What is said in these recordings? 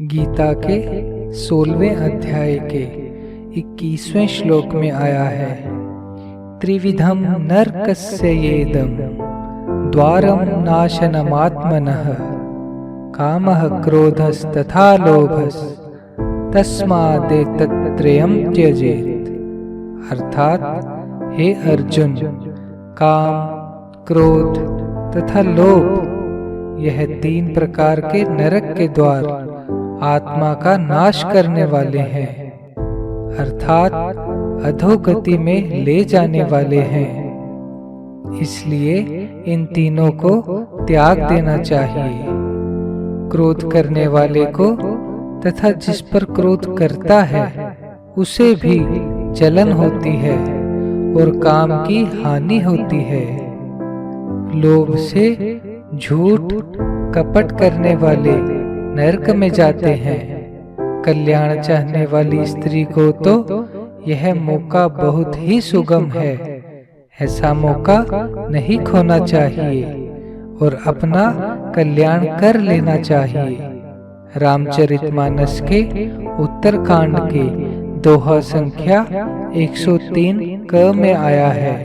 गीता के 16वें अध्याय के 21वें श्लोक में आया है, त्रिविधम नरकस्य येदम द्वारम नाशनमात्मनः कामः क्रोधस्तथा लोभस तस्मादेतत्त्रयम् त्यजेत। अर्थात हे अर्जुन, काम, क्रोध तथा लोभ यह 3 प्रकार के नरक के द्वार आत्मा का नाश करने वाले हैं, अर्थात अधोगति में ले जाने वाले हैं। इसलिए इन तीनों को त्याग देना चाहिए। क्रोध करने वाले को तथा जिस पर क्रोध करता है उसे भी जलन होती है और काम की हानि होती है। लोभ से झूठ कपट करने वाले नरक में जाते हैं। कल्याण चाहने वाली स्त्री को तो यह मौका बहुत ही सुगम है। ऐसा मौका नहीं खोना चाहिए और अपना कल्याण कर लेना चाहिए। रामचरितमानस के उत्तरकांड के दोहा संख्या 103 क में आया है,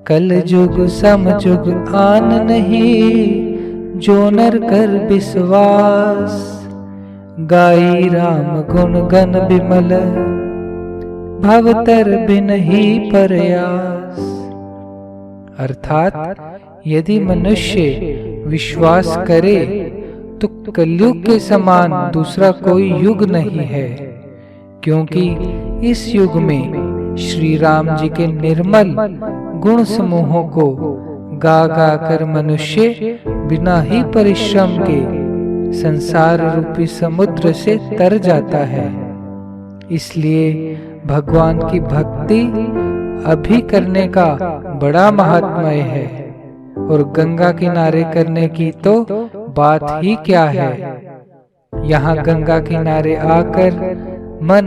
कल जुग समजुग आन नहीं जो नर कर विश्वास, गाई राम गुण गण बिमल भवतर बिन ही प्रयास। अर्थात यदि मनुष्य विश्वास करे तो कलयुग के समान दूसरा कोई युग नहीं है, क्योंकि इस युग में श्री राम जी के निर्मल गुण समूहों को गा गा कर मनुष्य बिना ही परिश्रम के संसार रूपी समुद्र से तर जाता है। इसलिए भगवान की भक्ति अभी करने का बड़ा महात्म्य है और गंगा किनारे करने की तो बात ही क्या है। यहाँ गंगा किनारे आकर मन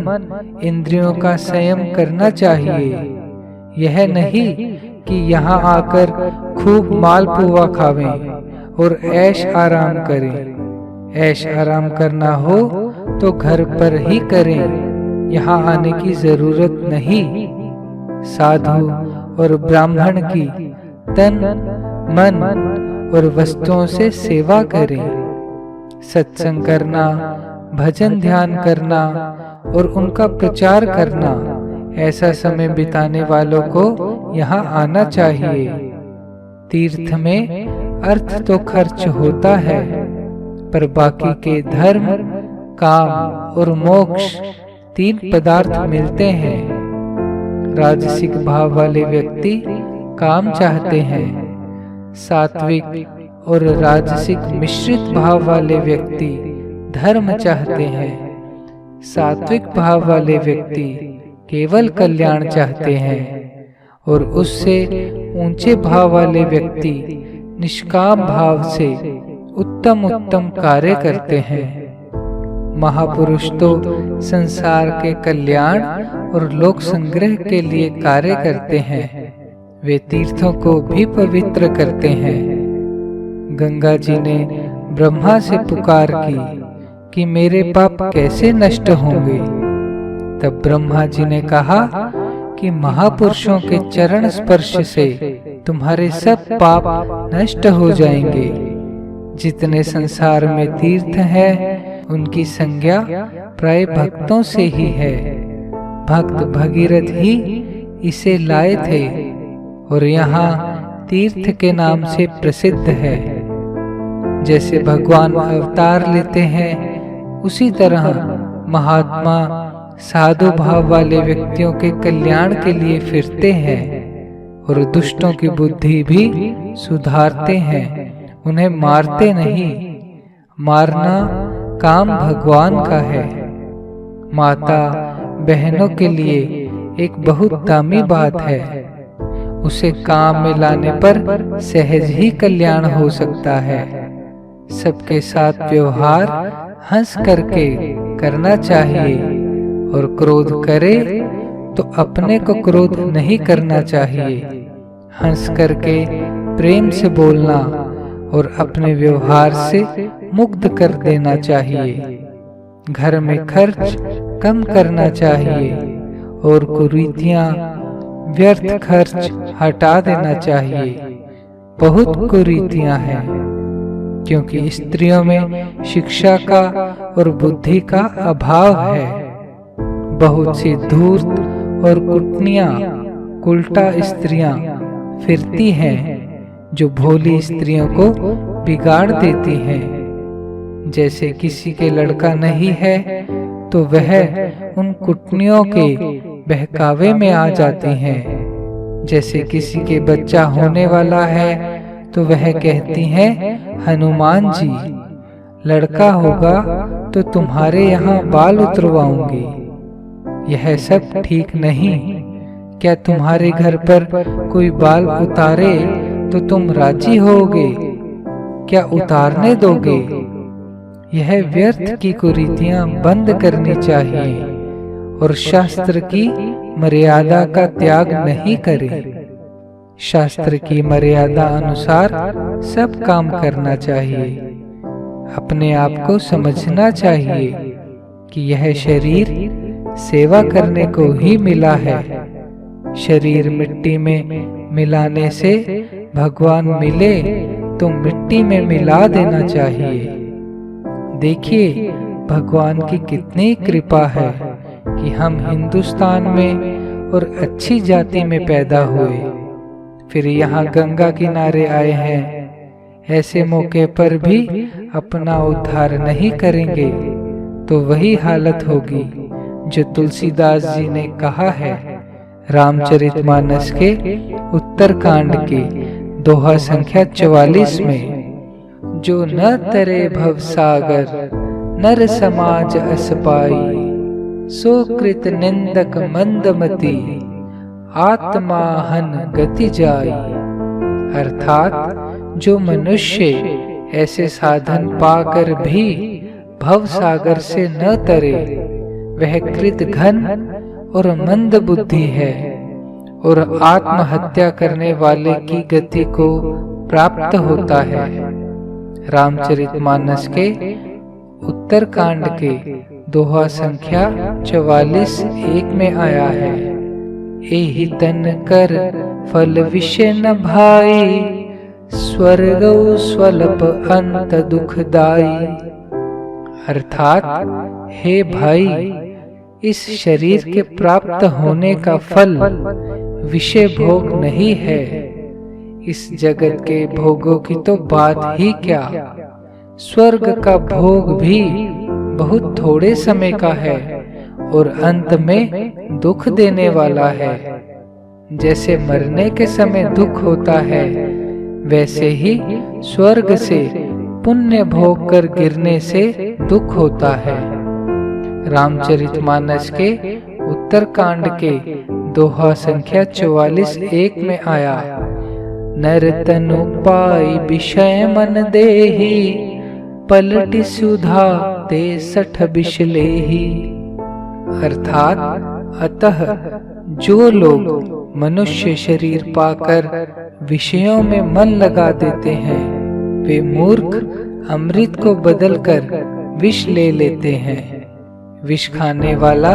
इंद्रियों का संयम करना चाहिए। यह नहीं कि यहाँ आकर खूब मालपुआ खावें और ऐश आराम करें। ऐश आराम करना हो तो घर पर ही करें, यहाँ आने की जरूरत नहीं। साधु और ब्राह्मण की तन, मन और वस्तुओं से सेवा करें। सत्संग करना, भजन ध्यान करना और उनका प्रचार करना, ऐसा समय बिताने वालों को यहाँ आना चाहिए। तीर्थ में अर्थ तो खर्च होता है, पर बाकी के धर्म, काम और मोक्ष 3 पदार्थ मिलते हैं। राजसिक भाव वाले व्यक्ति काम चाहते हैं, सात्विक और राजसिक मिश्रित भाव वाले व्यक्ति धर्म चाहते हैं। सात्विक भाव वाले व्यक्ति केवल कल्याण चाहते हैं और उससे ऊंचे भाव वाले व्यक्ति निष्काम भाव से उत्तम उत्तम कार्य करते हैं। महापुरुष तो संसार के कल्याण और लोक संग्रह के लिए कार्य करते हैं। वे तीर्थों को भी पवित्र करते हैं। गंगा जी ने ब्रह्मा से पुकार की कि मेरे पाप कैसे नष्ट होंगे। तब ब्रह्मा जी ने कहा कि महापुरुषों के चरण स्पर्श से तुम्हारे सब पाप नष्ट हो जाएंगे। जितने संसार में तीर्थ हैं, उनकी संज्ञा प्राय भक्तों से ही है। भक्त भगीरथ ही इसे लाए थे और यहाँ तीर्थ के नाम से प्रसिद्ध है। जैसे भगवान अवतार लेते हैं, उसी तरह महात्मा साधु भाव वाले व्यक्तियों के कल्याण के लिए फिरते हैं और दुष्टों की बुद्धि भी सुधारते हैं, उन्हें मारते नहीं। मारना काम भगवान का है। माता बहनों के लिए एक बहुत दामी बात है। उसे काम में लाने पर सहज ही कल्याण हो सकता है। सबके साथ व्यवहार हंस करके करना चाहिए और क्रोध करे तो अपने को क्रोध नहीं करना चाहिए। हंस करके प्रेम से बोलना और अपने व्यवहार से मुक्त कर देना चाहिए। घर में खर्च कम करना चाहिए और कुरीतियां, व्यर्थ खर्च हटा देना चाहिए। बहुत कुरीतियां हैं, क्योंकि स्त्रियों में शिक्षा का और बुद्धि का अभाव है। बहुत सी धूर्त और कुटनियां, उल्टा स्त्रियां फिरती हैं, जो भोली स्त्रियों को बिगाड़ देती हैं। जैसे किसी के लड़का नहीं है तो वह उन कुटनियों के बहकावे में आ जाती हैं। जैसे किसी के बच्चा होने वाला है तो वह कहती हैं, हनुमान जी, लड़का होगा तो तुम्हारे यहाँ बाल उतरवाऊंगी। यह सब ठीक नहीं। क्या तुम्हारे घर पर कोई बाल उतारे तो तुम राजी होगे? क्या उतारने दोगे? यह व्यर्थ की कुरीतियां बंद करनी चाहिए और शास्त्र की मर्यादा का त्याग नहीं करें। शास्त्र की मर्यादा अनुसार सब काम करना चाहिए। अपने आप को समझना चाहिए कि यह शरीर सेवा करने को ही मिला है। शरीर मिट्टी में मिलाने से भगवान मिले तो मिट्टी में मिला देना चाहिए। देखिए भगवान की कितनी कृपा है कि हम हिंदुस्तान में और अच्छी जाति में पैदा हुए, फिर यहाँ गंगा किनारे आए हैं। ऐसे मौके पर भी अपना उद्धार नहीं करेंगे तो वही हालत होगी जो तुलसीदास जी ने कहा है रामचरितमानस के उत्तरकांड के दोहा संख्या 44 में, जो न तरे भव सागर नर समाज अस पाई, सो कृत निंदक मंदमति आत्माहन गति जाई। अर्थात जो मनुष्य ऐसे साधन पाकर भी भव सागर से न तरे, वह कृत घन और मंद बुद्धि है और आत्महत्या करने वाले की गति को प्राप्त होता है। रामचरितमानस के उत्तरकांड के दोहा संख्या 44:1 में आया है, एहि तन कर फल विषय न भाई, स्वर्गौ स्वल्प अंत दुखदाई। अर्थात हे भाई, इस शरीर के प्राप्त होने का फल विषय भोग नहीं है। इस जगत के भोगों की तो बात ही क्या, स्वर्ग का भोग भी बहुत थोड़े समय का है और अंत में दुख देने वाला है। जैसे मरने के समय दुख होता है, वैसे ही स्वर्ग से पुण्य भोग कर गिरने से दुख होता है। रामचरितमानस के उत्तरकांड के दोहा संख्या 44:1 में आया, नर तनु पाई विषय मन देहि, पलटि सुधा ते 60 बिष लेहि। अर्थात अतः जो लोग मनुष्य शरीर पाकर विषयों में मन लगा देते हैं, वे मूर्ख अमृत को बदलकर विष ले लेते हैं। विष खाने वाला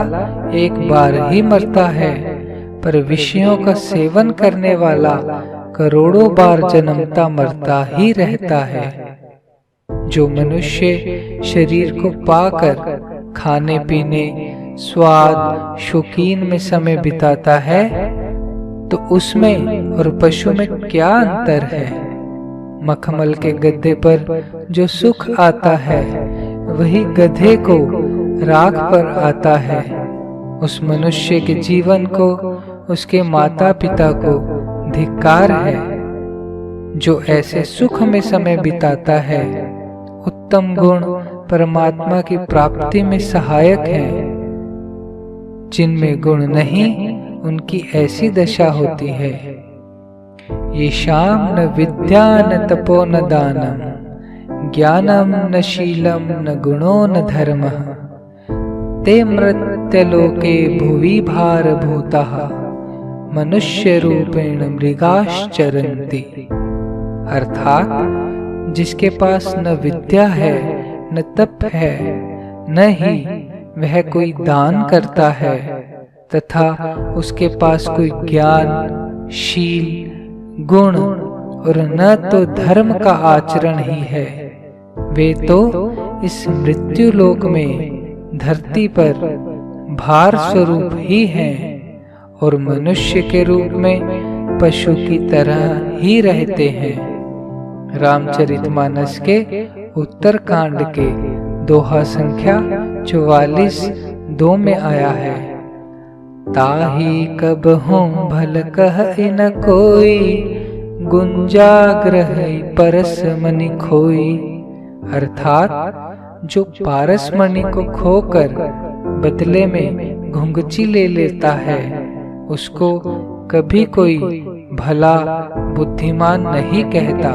एक बार ही मरता है, पर विषयों का सेवन करने वाला करोड़ों बार जन्मता मरता ही रहता है। जो मनुष्य शरीर को पाकर खाने पीने, स्वाद, शौकीन में समय बिताता है, तो उसमें और पशु में क्या अंतर है। मखमल के गद्दे पर जो सुख आता है, वही गधे को राख पर आता है। उस मनुष्य के जीवन को, उसके माता पिता को धिक्कार है। जो ऐसे सुख में समय बिताता है, उत्तम गुण परमात्मा की प्राप्ति में सहायक है। जिनमें गुण नहीं, उनकी ऐसी दशा होती है। ये शाम न विद्या न तपो न दानम, ज्ञानम न शीलम न गुणो न धर्मः, ते मृत्यलोके भुवि भारभूताः, मनुष्य रूपेण मृगाश्चरन्ति। अर्थात जिसके पास न विद्या है, न तप है, न ही वह कोई दान करता है तथा उसके पास कोई ज्ञान, शील, गुण और न तो धर्म का आचरण ही है। वे तो इस मृत्यु लोक में धरती पर भार स्वरूप ही हैं और मनुष्य के रूप में पशु की तरह ही रहते हैं। रामचरितमानस के उत्तरकांड के दोहा संख्या 44:2 में आया है, ताही कबहु भल कहइ न कोई, गुंजाग्रह परस मणि खोई। अर्थात जो पारस मणि को खोकर बदले में घुंघची ले लेता है, उसको कभी कोई भला बुद्धिमान नहीं कहता।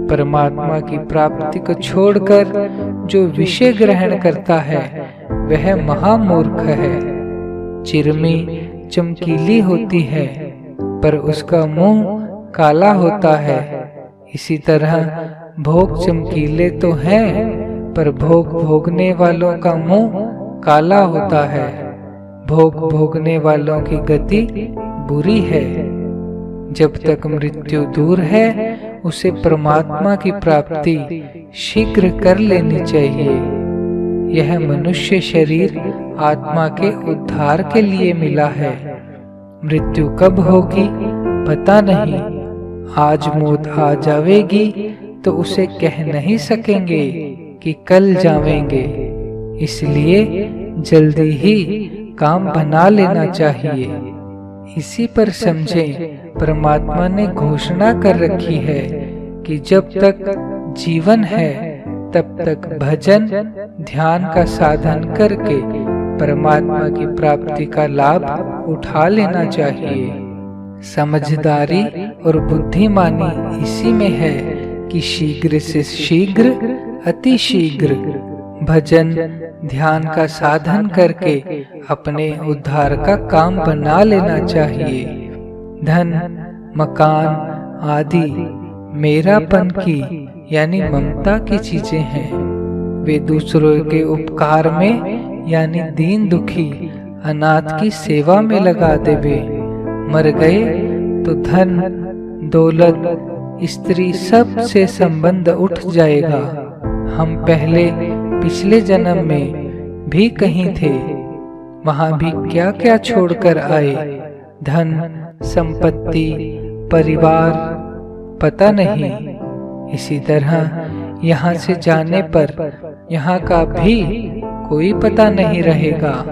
परमात्मा की प्राप्ति को छोड़कर जो विषय ग्रहण करता है वह महामूर्ख है। चिरमी चमकीली होती है पर उसका मुंह काला होता है। इसी तरह भोग चमकीले तो हैं पर भोग भोगने वालों का मुंह काला होता है। भोग भोगने वालों की गति बुरी है। जब तक मृत्यु दूर है उसे परमात्मा की प्राप्ति शीघ्र कर लेनी चाहिए। यह मनुष्य शरीर आत्मा के उद्धार के लिए मिला है। मृत्यु कब होगी पता नहीं। आज मौत आ जावेगी तो उसे कह नहीं सकेंगे कि कल जावेंगे। इसलिए जल्दी ही काम बना लेना चाहिए। इसी पर समझें, परमात्मा ने घोषणा कर रखी है कि जब तक जीवन है तब तक भजन ध्यान का साधन करके परमात्मा की प्राप्ति का लाभ उठा लेना चाहिए। समझदारी और बुद्धिमानी इसी में है कि शीघ्र से शीघ्र, अति शीघ्र भजन ध्यान का साधन करके अपने उद्धार का काम बना लेना चाहिए। धन, मकान आदि मेरापन की यानी ममता की चीजें हैं। वे दूसरों के उपकार में यानी दीन दुखी अनाथ की सेवा में लगा देवे। मर गए तो धन, दौलत, स्त्री सब से संबंध उठ जाएगा। हम पहले पिछले जन्म में भी कहीं थे, वहां भी क्या क्या छोड़कर आए, धन, संपत्ति, परिवार, पता नहीं। इसी तरह यहाँ से जाने पर यहाँ का भी कोई पता नहीं रहेगा।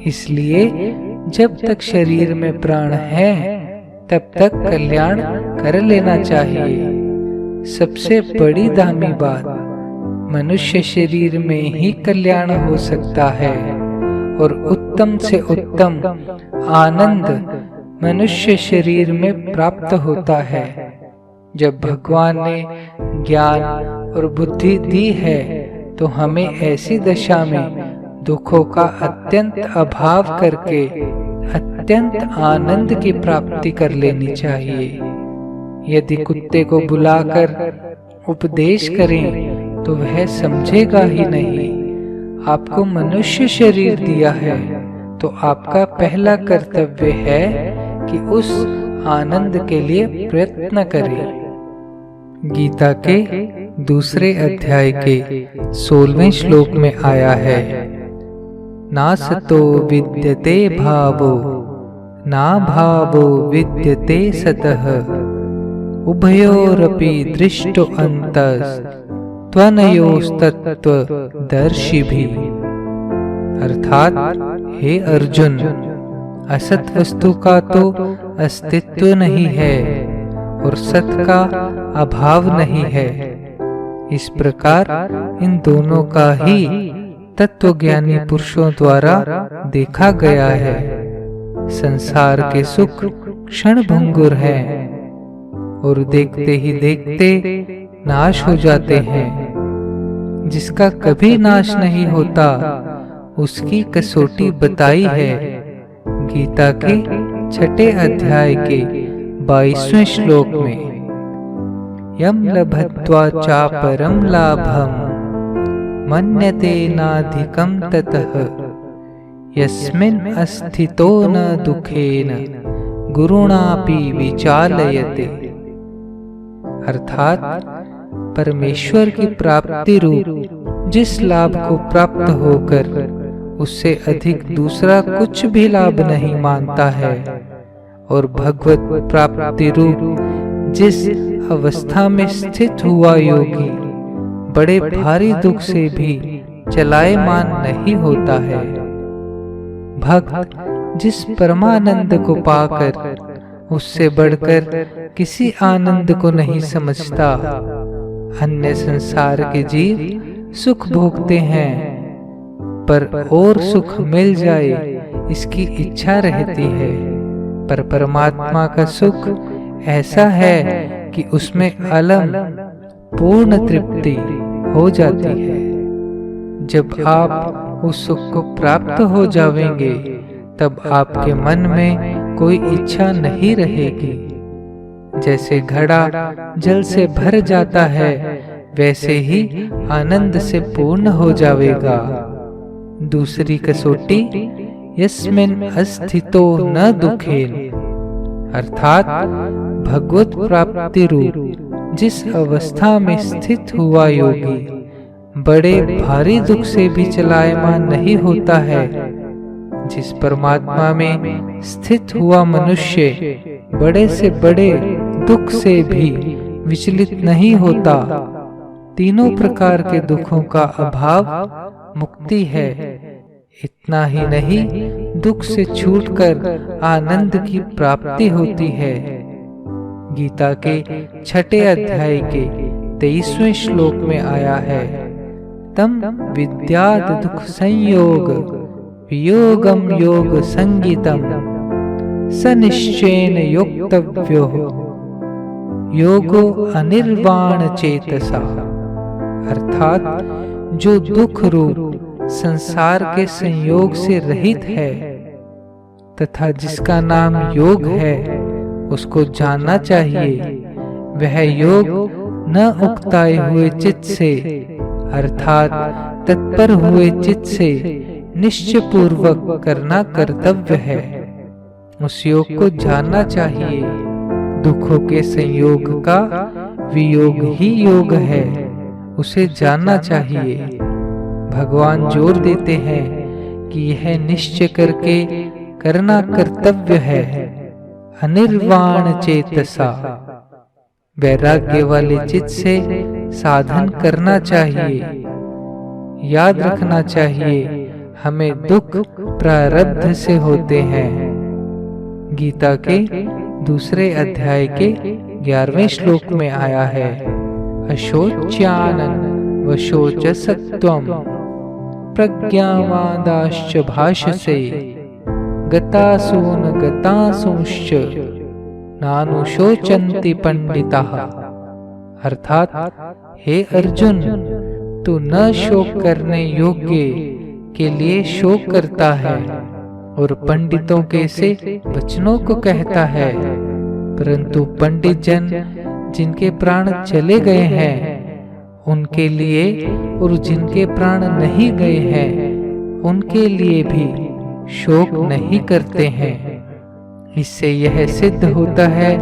इसलिए जब तक शरीर में प्राण है तब तक कल्याण कर लेना चाहिए। सबसे बड़ी दामी बात, मनुष्य शरीर में ही कल्याण हो सकता है और उत्तम से उत्तम आनंद मनुष्य शरीर में प्राप्त होता है। जब भगवान ने ज्ञान और बुद्धि दी है तो हमें ऐसी दशा में दुखों का अत्यंत अभाव करके अत्यंत आनंद की प्राप्ति कर लेनी चाहिए। यदि कुत्ते को बुलाकर उपदेश करें तो वह समझेगा ही नहीं। आपको मनुष्य शरीर दिया है तो आपका पहला कर्तव्य है कि उस आनंद के लिए प्रयत्न करें। गीता के दूसरे अध्याय के 16वें श्लोक में आया है, नासतो विद्यते भावो ना भावो विद्यते सतः उभयोरपि दृष्टो अन्तस् त्वनयोस्तत्त्वदर्शिभिः। अर्थात हे अर्जुन, असत वस्तु का तो अस्तित्व नहीं है और सत का अभाव नहीं है। इस प्रकार इन दोनों का ही तत्वज्ञानी पुरुषों द्वारा देखा गया है। संसार के सुख क्षण भंगुर हैं और देखते ही देखते नाश हो जाते हैं। जिसका कभी नाश नहीं होता उसकी कसौटी बताई है गीता के 6 अध्याय के 22वें श्लोक में। यम लभत्वा चापरम लाभम मन्यते नाधिकं ततः यस्मिन् अस्थितो न दुखेन गुरुणापि विचालयते। अर्थात परमेश्वर की प्राप्ति रूप जिस लाभ को प्राप्त होकर उससे अधिक दूसरा कुछ भी लाभ नहीं मानता है, और भगवत प्राप्ति रूप जिस अवस्था में स्थित हुआ योगी बड़े भारी दुख से भी चलायमान नहीं होता है। भक्त जिस परमानंद को पाकर उससे बढ़कर किसी आनंद को नहीं समझता, अन्य संसार के जीव सुख भोगते हैं पर और सुख मिल जाए इसकी इच्छा रहती है, पर परमात्मा का सुख ऐसा है कि उसमें अलम पूर्ण तृप्ति हो जाती है। जब आप उस सुख को प्राप्त हो जावेंगे तब आपके मन में कोई इच्छा नहीं रहेगी। जैसे घड़ा जल से भर जाता है वैसे ही आनंद से पूर्ण हो जावेगा। दूसरी कसौटी यस्मिन् अस्थितो न दुखेन, अर्थात भगवत प्राप्ति रूप जिस अवस्था में स्थित हुआ योगी बड़े भारी दुख से भी चलायमान नहीं होता है। जिस परमात्मा में स्थित हुआ मनुष्य बड़े से बड़े दुख से भी विचलित नहीं होता। तीनों प्रकार के दुखों का अभाव मुक्ति है। इतना ही नहीं, दुख से छूटकर आनंद की प्राप्ति होती है। गीता के 6 अध्याय के 23वें श्लोक में आया है, तम विद्यात् दुख संयोग वियोगम योग संगीतम स निश्चयेन योक्तव्यो योगो अनिर्वाण चेतसा। अर्थात जो दुख रूप संसार के संयोग से रहित है तथा जिसका नाम योग है उसको जानना चाहिए। वह योग न उकताए हुए चित्त से अर्थात तत्पर हुए चित्त से निश्चय पूर्वक करना कर्तव्य है। उस योग को जानना चाहिए। दुखों के संयोग का वियोग ही योग है, उसे जानना चाहिए। भगवान जोर देते हैं कि यह निश्चय करके करना कर्तव्य है। अनिर्वाण चेतसा, वैराग्य वाले चित्त से साधन करना चाहिए। याद रखना चाहिए हमें दुख प्रारब्ध से होते हैं। गीता के 2 अध्याय के 11वें श्लोक में आया है, अशोच्यानन वशोचसत्वम प्रज्ञावादाश्च भाषसे गतासून गतासूंश्च नानुशोचन्ति पंडिताः। अर्थात हे अर्जुन, तू न शोक करने योग्य के लिए शोक करता है और पंडितों के से वचनों को कहता है, परंतु पंडित जन जिनके प्राण चले गए हैं उनके लिए और जिनके प्राण नहीं गए हैं उनके लिए भी शोक नहीं करते हैं। इससे यह सिद्ध होता है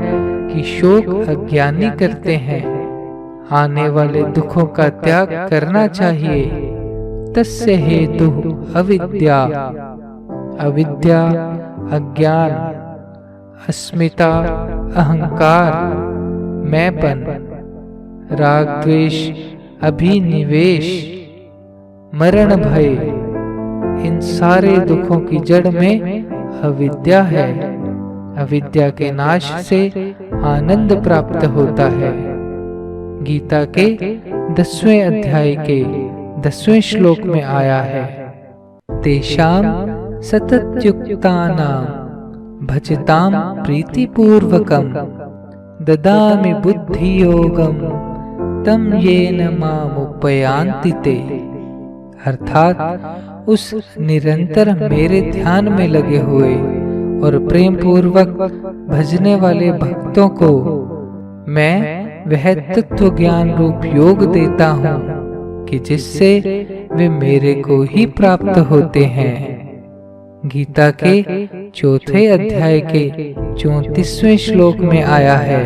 कि शोक अज्ञानी करते हैं। आने वाले दुखों का त्याग करना चाहिए। तस्य हेतु अविद्या, अविद्या अज्ञान, अस्मिता अहंकार, मैंपन, राग द्वेष अभिनिवेश, मरण भय, इन सारे दुखों की जड़ में अविद्या है। अविद्या के नाश से आनंद प्राप्त होता है। गीता के 10वें अध्याय के 10वें श्लोक में आया है, तेषां सततयुक्तानां भजतां प्रीतिपूर्वकं ददामि बुद्धियोगं तम येन मामुपयान्ति ते। अर्थात उस निरंतर मेरे ध्यान में लगे हुए और प्रेम पूर्वक भजने वाले भक्तों को मैं वह तत्व ज्ञान रूप योग देता हूँ कि जिससे वे मेरे को ही प्राप्त होते हैं। गीता के चौथे अध्याय के 34वें श्लोक में आया है,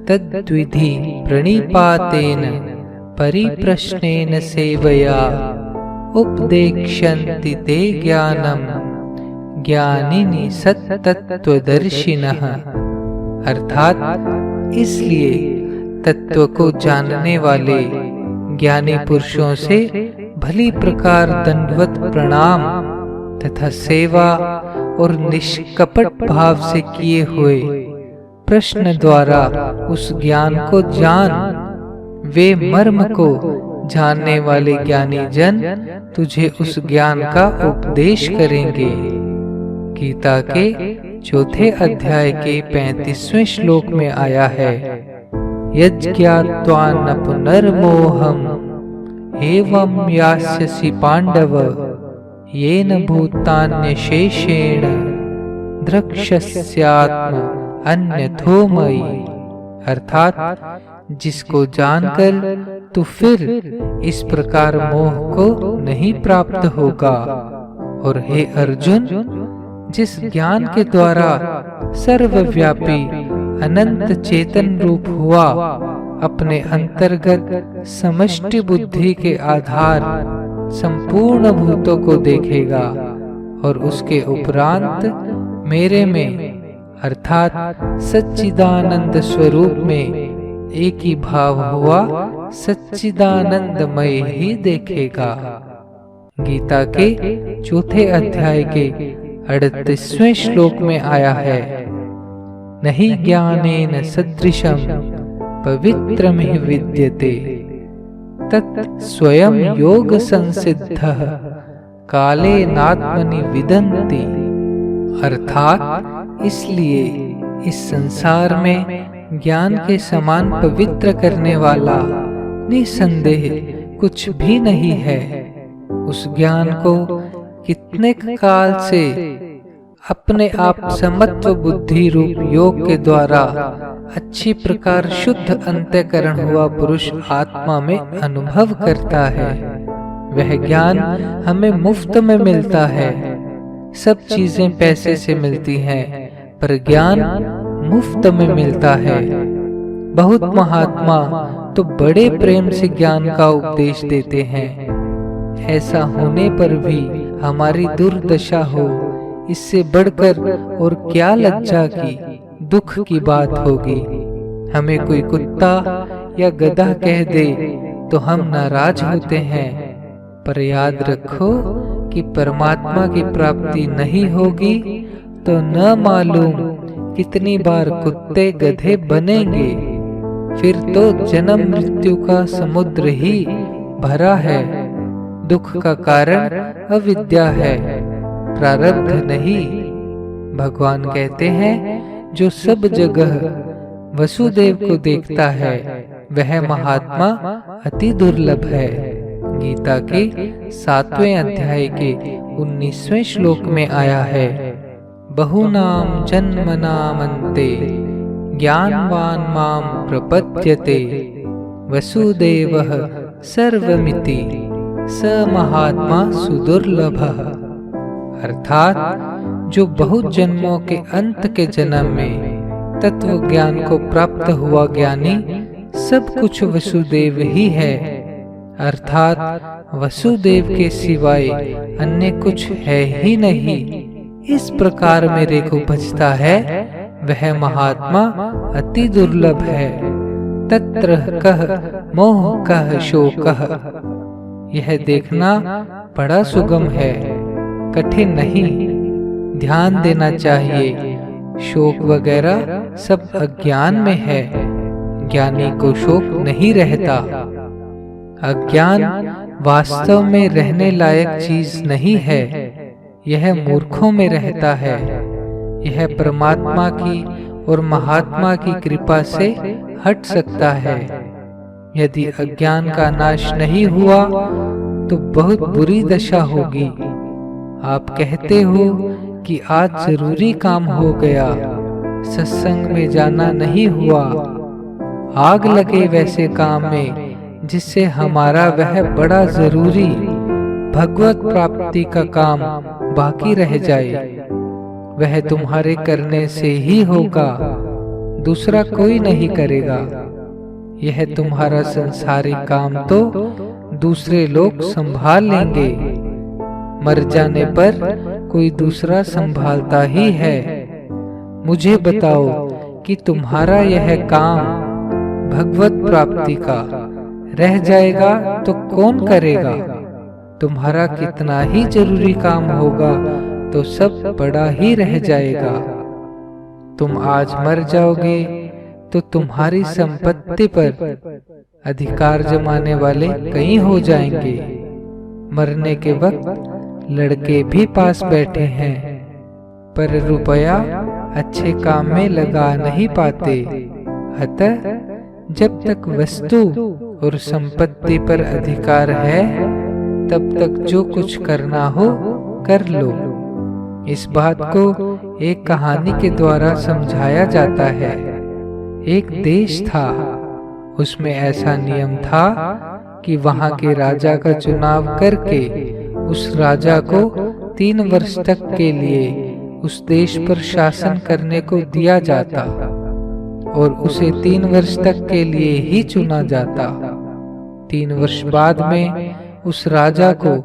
तद्विधि प्रणिपातेन परिप्रश्नेन सेवया उपदेक्ष्यन्ति ते ज्ञानम ज्ञानिनि सत्तत्वदर्शिनः। अर्थात इसलिए तत्व को जानने वाले ज्ञानी पुरुषों से भली प्रकार दंडवत प्रणाम तथा सेवा और निष्कपट भाव से किए हुए प्रश्न द्वारा उस ज्ञान को जान। वे मर्म को जानने वाले ज्ञानी जन तुझे उस ज्ञान का उपदेश करेंगे। गीता के चौथे अध्याय के 35वें श्लोक में आया है, यज्ञात्वा न पुनर्मोहम् एवं यास्यसि पांडव येन भूतान्यशेषेण द्रक्ष्यस्यात्म अन्यथो मयि। अर्थात जिसको जानकर तू फिर इस प्रकार मोह को नहीं प्राप्त होगा। और हे अर्जुन, जिस ज्ञान के द्वारा सर्वव्यापी अनंत चेतन रूप हुआ अपने अंतर्गत समष्टि बुद्धि के आधार संपूर्ण भूतों को देखेगा और उसके उपरांत मेरे में अर्थात सच्चिदानंद स्वरूप में एक ही भाव हुआ सच्चिदानंदमय ही देखेगा। गीता के चौथे अध्याय के 38वें श्लोक में आया है, नहि ज्ञानेन सदृशं पवित्रमिह विद्यते तत् स्वयं योग संसिद्धः कालेनात्मनि विदन्ति। अर्थात इसलिए इस संसार में ज्ञान के समान पवित्र करने वाला निसंदेह कुछ भी नहीं है। उस ज्ञान को कितने काल से अपने आप समत्व बुद्धि रूप योग के द्वारा अच्छी प्रकार शुद्ध अंतःकरण हुआ पुरुष आत्मा में अनुभव करता है। वह ज्ञान हमें मुफ्त में मिलता है। सब चीजें पैसे से मिलती हैं, पर ज्ञान मुफ्त में मिलता है। बहुत महात्मा तो बड़े प्रेम से ज्ञान का उपदेश देते हैं। ऐसा होने पर भी हमारी दुर्दशा हो, इससे बढ़कर और क्या लज्जा की दुख की बात होगी। हमें कोई कुत्ता या गधा कह दे तो हम नाराज होते हैं, पर याद रखो कि परमात्मा की प्राप्ति नहीं होगी तो न मालूम कितनी बार कुत्ते गधे बनेंगे। फिर तो जन्म मृत्यु का समुद्र ही भरा है। दुख का कारण अविद्या है, प्रारब्ध नहीं। भगवान कहते हैं, जो सब जगह वसुदेव को देखता है वह महात्मा अति दुर्लभ है। गीता के 7वें अध्याय के 19वें श्लोक में आया है, बहुनाम जन्मनामन्ते ज्ञानवान माम प्रपद्यते वसुदेवः सर्वमिति स महात्मा सुदुर्लभः। अर्थात जो बहुत जन्मों के अंत के जन्म में तत्व ज्ञान को प्राप्त हुआ ज्ञानी सब कुछ वसुदेव ही है। अर्थात वसुदेव के सिवाय अन्य कुछ है ही नहीं। इस प्रकार मेरे को भजता है वह महात्मा अति दुर्लभ है। तत्र कह मोह कह शोकः। यह देखना बड़ा सुगम है, कठिन नहीं। ध्यान देना चाहिए। शोक वगैरह सब अज्ञान में है। ज्ञानी को शोक नहीं रहता। अज्ञान वास्तव में रहने लायक चीज नहीं है। यह मूर्खों में रहता है। यह परमात्मा की और महात्मा की कृपा से हट सकता है। यदि अज्ञान का नाश नहीं हुआ तो बहुत बुरी दशा होगी। आप कहते हो कि आज जरूरी काम हो गया, सत्संग में जाना नहीं हुआ। आग लगे वैसे काम में जिससे हमारा वह बड़ा जरूरी भगवत प्राप्ति का काम बाकी रह जाए। वह तुम्हारे करने से ही होगा, दूसरा कोई नहीं करेगा। यह तुम्हारा संसारिक काम तो दूसरे लोग संभाल लेंगे। मर जाने पर कोई दूसरा संभालता ही है। मुझे बताओ कि तुम्हारा यह काम भगवत प्राप्ति का रह जाएगा तो कौन करेगा? तुम्हारा कितना ही जरूरी काम होगा तो सब बड़ा ही रह जाएगा। तुम आज मर जाओगे तो तुम्हारी संपत्ति पर अधिकार जमाने वाले कई हो जाएंगे। मरने के वक्त लड़के भी पास बैठे हैं, पर रुपया अच्छे काम में लगा नहीं पाते। अतः जब तक वस्तु और संपत्ति पर अधिकार है, तब तक जो कुछ करना हो कर लो। इस बात को एक कहानी के द्वारा समझाया जाता है। एक देश था, उसमें ऐसा नियम था कि वहां के राजा का चुनाव करके उस राजा को 3 वर्ष तक के लिए उस देश पर शासन करने को दिया जाता और उसे 3 वर्ष तक के लिए ही चुना जाता। 3 वर्ष बाद में उस राजा को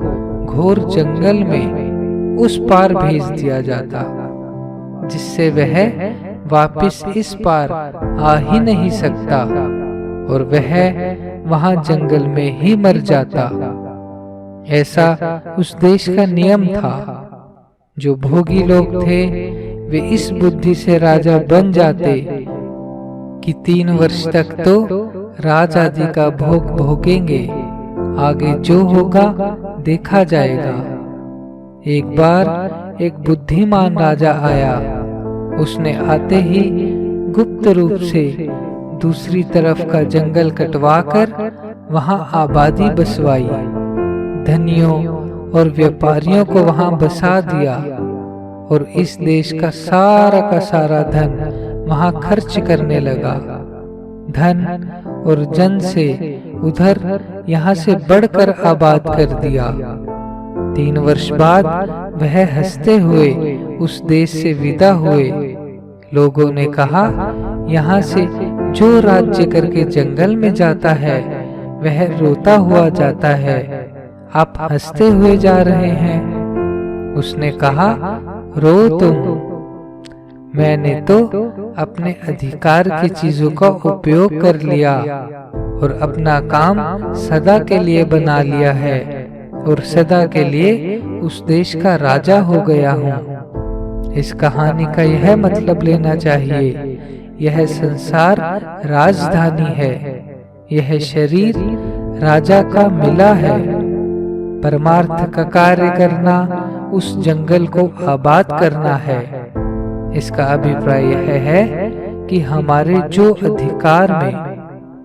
घोर जंगल में उस पार भेज दिया जाता, जिससे वह वापस इस पार आ ही नहीं सकता और वह वहां जंगल में ही मर जाता। ऐसा उस देश का नियम था। जो भोगी लोग थे वे इस बुद्धि से राजा बन जाते कि 3 वर्ष तक तो राज आदि का भोग भोगेंगे, आगे जो होगा देखा जाएगा। एक बार एक बुद्धिमान राजा आया। उसने आते ही गुप्त रूप से दूसरी तरफ का जंगल कटवाकर वहां आबादी बसवाई। धनियों और व्यापारियों को वहां बसा दिया और इस देश का सारा धन वहां खर्च करने लगा। धन और जन से उधर यहाँ से बढ़कर आबाद कर दिया। 3 वर्ष बाद वह हंसते हुए उस देश से विदा हुए। लोगों ने कहा, यहाँ से जो राज्य करके जंगल में जाता है वह रोता हुआ जाता है, आप हंसते हुए जा रहे हैं। उसने कहा, रो तुम, मैंने तो अपने अधिकार की चीजों का उपयोग कर लिया और अपना काम सदा के लिए बना लिया है और सदा के लिए उस देश का राजा हो गया हूँ। इस कहानी का यह मतलब लेना चाहिए, यह संसार राजधानी है, यह शरीर राजा का मिला है। परमार्थ का कार्य करना उस जंगल को आबाद करना है। इसका अभिप्राय यह है कि हमारे जो अधिकार में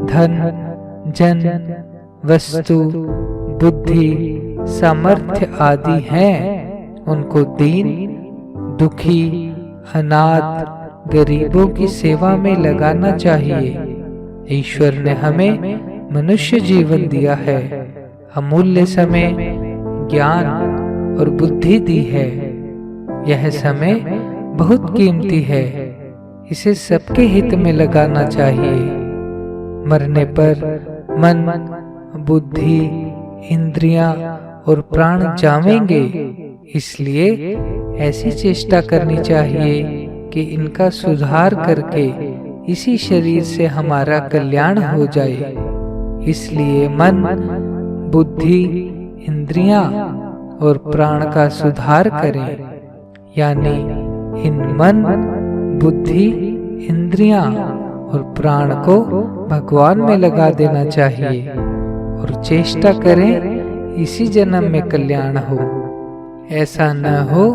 धन, जन, वस्तु, बुद्धि, सामर्थ्य आदि हैं, उनको दीन, दुखी, अनाथ, गरीबों की सेवा में लगाना चाहिए। ईश्वर ने हमें मनुष्य जीवन दिया है, अमूल्य समय, ज्ञान और बुद्धि दी है। यह समय बहुत कीमती है, इसे सबके हित में लगाना चाहिए। मरने पर मन, बुद्धि, इंद्रियां और प्राण जावेंगे, इसलिए ऐसी चेष्टा करनी चाहिए कि इनका सुधार करके इसी शरीर से हमारा कल्याण हो जाए। इसलिए मन, बुद्धि, इंद्रियां और प्राण का सुधार करें, यानी इन मन, बुद्धि, इंद्रियां और प्राण को भगवान में लगा देना चाहिए और चेष्टा करें इसी जन्म में कल्याण हो। ऐसा न हो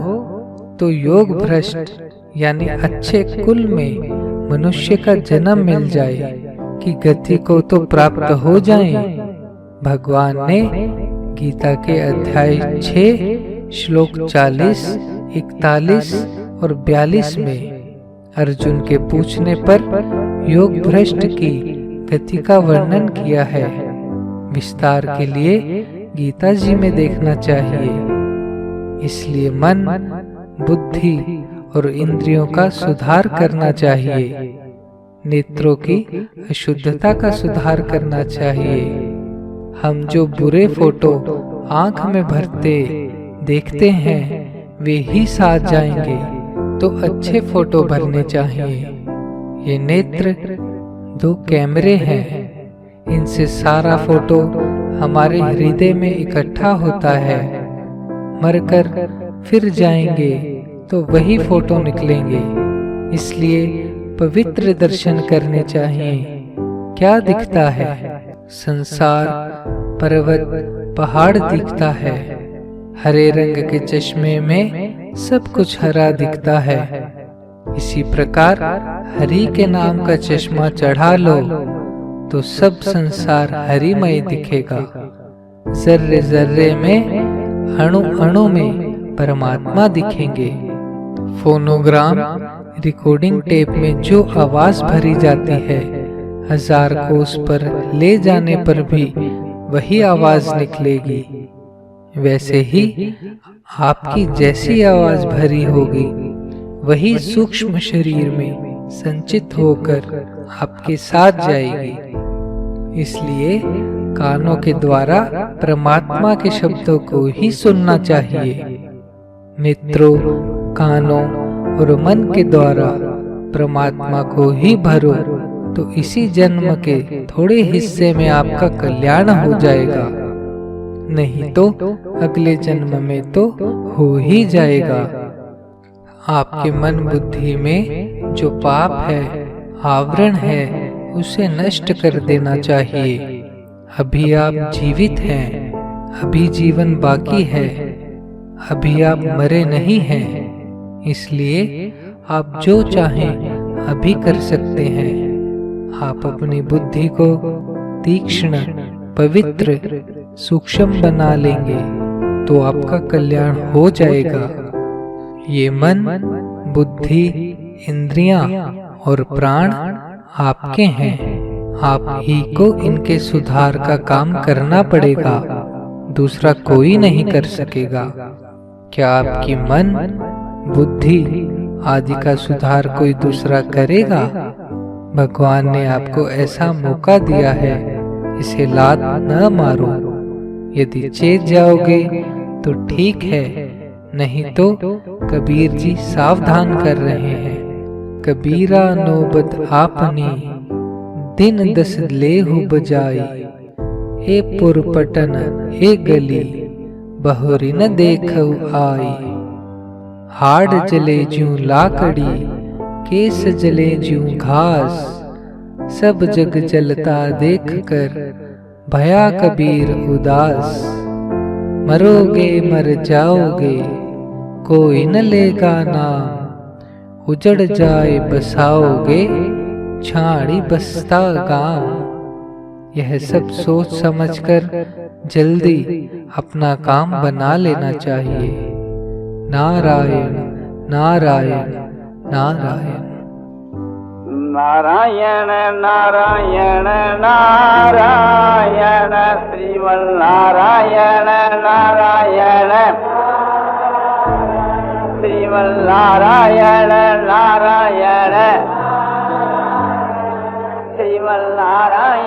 तो योग भ्रष्ट यानी अच्छे कुल में मनुष्य का जन्म मिल जाए कि गति को तो प्राप्त हो जाए। भगवान ने गीता के अध्याय 6 श्लोक 40, 41 और 42 में अर्जुन के पूछने पर योग भ्रष्ट की गति का वर्णन किया है। विस्तार के लिए गीता जी में देखना चाहिए। इसलिए मन, बुद्धि और इंद्रियों का सुधार करना चाहिए। नेत्रों की अशुद्धता का सुधार करना चाहिए। हम जो बुरे फोटो आंख में भरते देखते हैं वे ही साथ जाएंगे, तो अच्छे फोटो भरने चाहिए। ये नेत्र दो कैमरे हैं, इनसे सारा फोटो हमारे हृदय में इकट्ठा होता है। मरकर फिर जाएंगे तो वही फोटो निकलेंगे। इसलिए पवित्र दर्शन करने चाहिए। क्या दिखता है? संसार, पर्वत, पहाड़ दिखता है। हरे रंग के चश्मे में सब कुछ हरा दिखता है। इसी प्रकार हरि के नाम का चश्मा चढ़ा लो तो सब संसार हरिमय दिखेगा। जर्रे जर्रे में, अणु अणु में परमात्मा दिखेंगे। फोनोग्राम रिकॉर्डिंग टेप में जो आवाज भरी जाती है, 1000 कोस पर ले जाने पर भी वही आवाज निकलेगी। वैसे ही आपकी जैसी आवाज भरी होगी, वही सूक्ष्म शरीर में संचित होकर आपके साथ जाएगी। इसलिए कानों के द्वारा परमात्मा के शब्दों को ही सुनना चाहिए। नेत्रों, कानों और मन के द्वारा परमात्मा को ही भरो, तो इसी जन्म के थोड़े हिस्से में आपका कल्याण हो जाएगा। नहीं तो अगले जन्म में तो हो ही जाएगा। आपके मन बुद्धि में जो पाप है, आवरण है, उसे नष्ट कर देना चाहिए। अभी आप जीवित हैं, अभी जीवन बाकी है, अभी आप मरे नहीं हैं। इसलिए आप जो चाहें अभी कर सकते हैं। आप अपनी बुद्धि को तीक्ष्ण, पवित्र, सूक्ष्म बना लेंगे तो आपका कल्याण हो जाएगा। ये मन, बुद्धि, इंद्रियां और प्राण आपके हैं। आप ही को इनके सुधार का काम करना पड़ेगा, दूसरा कोई नहीं कर सकेगा। क्या आपकी मन, बुद्धि आदि का सुधार कोई दूसरा करेगा? भगवान ने आपको ऐसा मौका दिया है, इसे लात न मारो। यदि चेत जाओगे तो ठीक है, नहीं तो कबीर जी सावधान कर रहे हैं। कबीरा नौबत आपनी, दिन 10 लेहु बजाई। हे पुरपटन हे गली, बहुरी न देखऊ आई। हाड़ जले ज्यों लाकड़ी, केस जले ज्यों घास। सब जग जलता देख कर, भया कबीर उदास। मरोगे मर जाओगे, कोई न लेगा नाम। उजड़ जाए बसाओगे, छाड़ी बसता गांव। यह सब सोच समझकर जल्दी अपना काम बना लेना चाहिए। नारायण नारायण नारायण। नारायण नारायण नारायण, श्रीमन्नारायण नारायण, श्रीमन्नारायण नारायण, श्रीमन्नारायण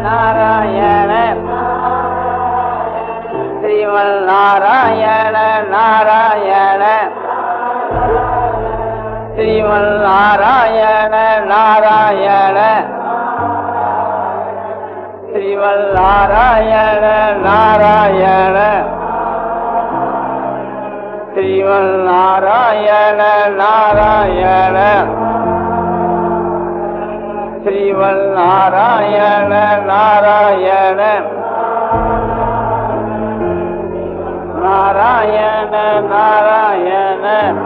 नारायण, श्रीमन्नारायण नारायण, श्रीमन्नारायण नारायण, श्रीमन्नारायण नारायण, श्रीमन्नारायण नारायण, श्रीमन्नारायण नारायण, नारायण नारायण।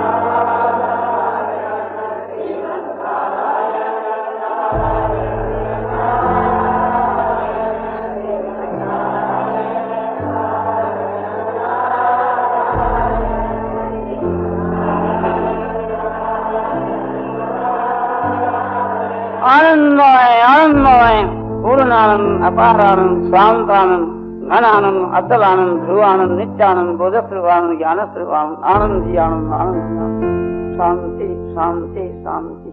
आनंदमय आनंदमय, पूर्ण ज्ञानानंद अपारानंद शांतानंद घनानंद अतलानंद ध्रुवानंद नित्यानंद बोधस्वरूपानंद ज्ञानस्वरूपानंद आनंद जी आनंद आनंद शांति शांति शांति।